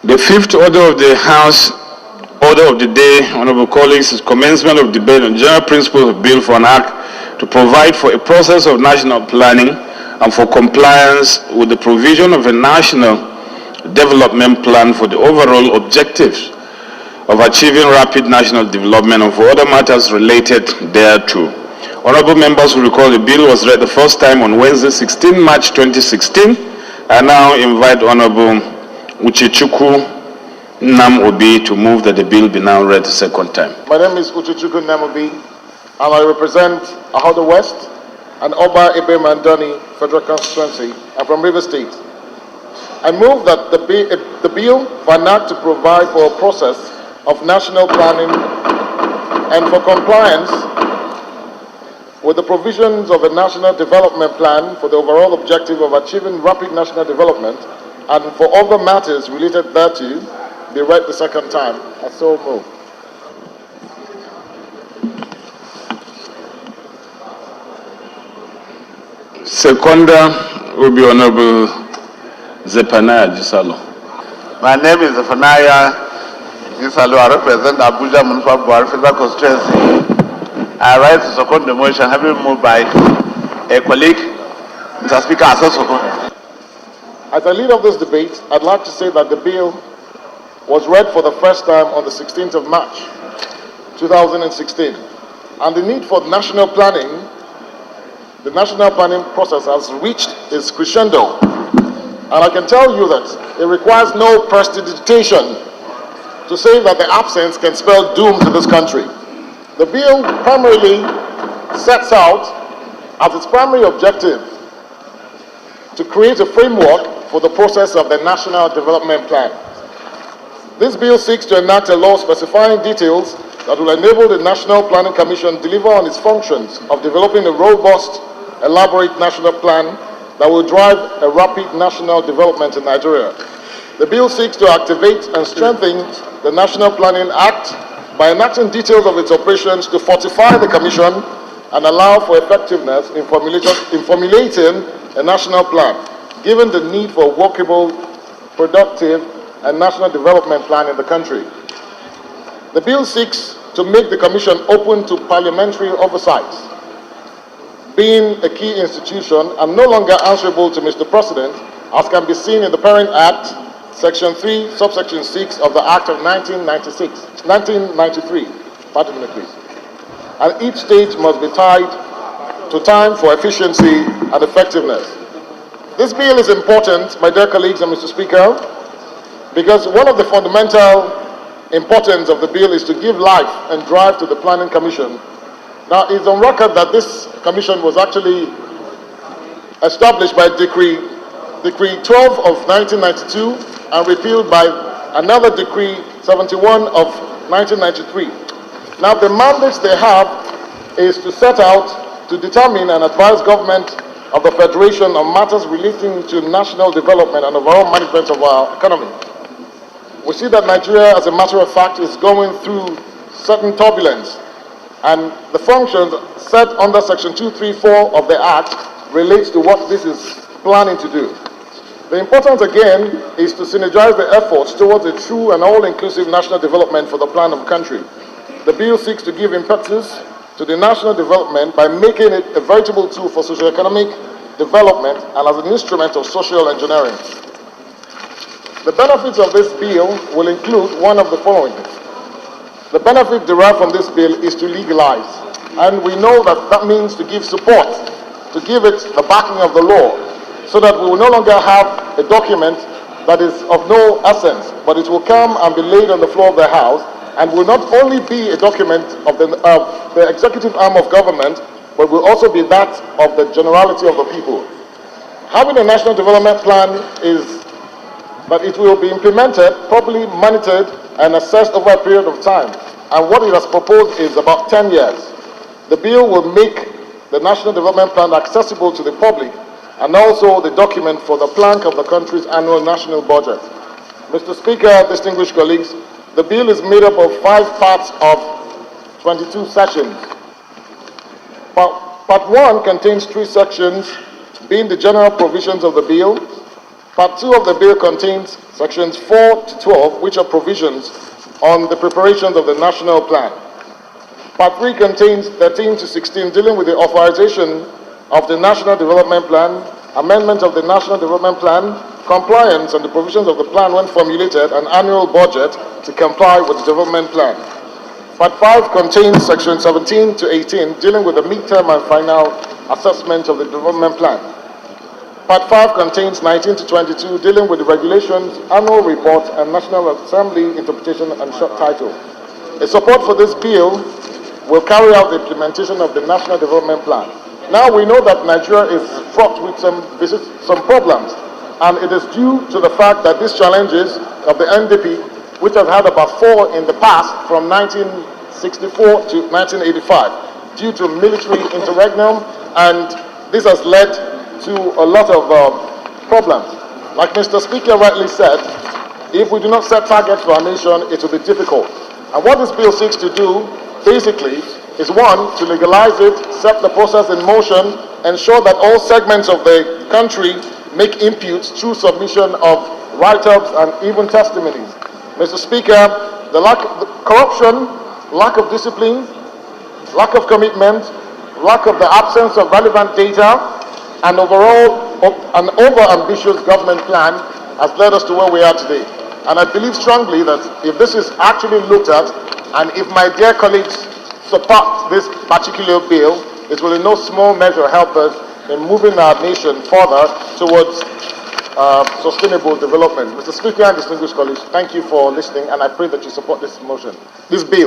The fifth order of the House, order of the day, honorable colleagues, is commencement of debate on general principles of bill for an act to provide for a process of national planning and for compliance with the provision of a national development plan for the overall objectives of achieving rapid national development and for other matters related thereto. Honorable members will recall the bill was read the first time on Wednesday, 16 March 2016. I now invite Honorable Uchechuku Nnam Obi to move that the bill be now read the second time. My name is Uchechuku Nnam Obi, and I represent Ahodo West and Oba Ebe Mandani Federal Constituency. I'm from River State. I move that the bill for an act to provide for a process of national planning and for compliance with the provisions of a national development plan for the overall objective of achieving rapid national development and for other matters related thereto be read the second time. I so move. Seconder will be Honorable Zephaniah Gisalo. My name is Zephaniah Gisalo. I represent Abuja Municipal Board Federal Constituency. I rise to second the motion having moved by a colleague, Mr. Speaker. As I lead up this debate, I'd like to say that the bill was read for the first time on the 16th of March, 2016. And the need for national planning, the national planning process has reached its crescendo. And I can tell you that it requires no prestidigitation to say that the absence can spell doom to this country. The bill primarily sets out as its primary objective to create a framework for the process of the National Development Plan. This bill seeks to enact a law specifying details that will enable the National Planning Commission deliver on its functions of developing a robust, elaborate national plan that will drive a rapid national development in Nigeria. The bill seeks to activate and strengthen the National Planning Act by enacting details of its operations to fortify the Commission and allow for effectiveness in formulating a national plan, given the need for a workable, productive, and national development plan in the country. The bill seeks to make the Commission open to parliamentary oversight, being a key institution and no longer answerable to Mr. President, as can be seen in the Parent Act, Section 3, Subsection 6 of the Act of 1993, pardon me please. And each stage must be tied to time for efficiency and effectiveness. This bill is important, my dear colleagues and Mr. Speaker, because one of the fundamental importance of the bill is to give life and drive to the Planning Commission. Now, it's on record that this commission was actually established by Decree 12 of 1992 and repealed by another Decree 71 of 1993. Now, the mandates they have is to set out to determine and advise government of the Federation on matters relating to national development and overall management of our economy. We see that Nigeria, as a matter of fact, is going through certain turbulence, and the functions set under Section 234 of the Act relates to what this is planning to do. The importance, again, is to synergize the efforts towards a true and all-inclusive national development for the plan of the country. The bill seeks to give impetus to the national development by making it a veritable tool for socio-economic development and as an instrument of social engineering. The benefits of this bill will include one of the following. The benefit derived from this bill is to legalize, and we know that that means to give support, to give it the backing of the law, so that we will no longer have a document that is of no essence, but it will come and be laid on the floor of the House, and will not only be a document of the executive arm of government, but will also be that of the generality of the people. Having a national development plan is that it will be implemented, properly monitored, and assessed over a period of time. And what it has proposed is about 10 years. The bill will make the National Development Plan accessible to the public and also the document for the plank of the country's annual national budget. Mr. Speaker, distinguished colleagues, the bill is made up of 5 parts of 22 sessions. Part 1 contains 3 sections, being the general provisions of the bill. Part 2 of the bill contains sections 4 to 12, which are provisions on the preparations of the national plan. Part 3 contains 13 to 16, dealing with the authorization of the National Development Plan, amendment of the National Development Plan, compliance on the provisions of the plan when formulated, an annual budget to comply with the development plan. Part 5 contains section 17 to 18, dealing with the midterm and final assessment of the development plan. Part 5 contains 19 to 22, dealing with the regulations, annual report, and National Assembly interpretation and short title. A support for this bill will carry out the implementation of the National Development Plan. Now we know that Nigeria is fraught with some problems, and it is due to the fact that these challenges of the NDP, which has had about 4 in the past from 1964 to 1985, due to military interregnum, and this has led to a lot of problems. Like Mr. Speaker rightly said, if we do not set targets for our nation, it will be difficult. And what this bill seeks to do, basically, is one, to legalize it, set the process in motion, ensure that all segments of the country make inputs through submission of write-ups and even testimonies. Mr. Speaker, the corruption, lack of discipline, lack of commitment, lack of the absence of relevant data, and overall, an over-ambitious government plan has led us to where we are today. And I believe strongly that if this is actually looked at, and if my dear colleagues support this particular bill, it will in no small measure help us in moving our nation further towards sustainable development. Mr. Speaker and distinguished colleagues, thank you for listening, and I pray that you support this motion, this bill.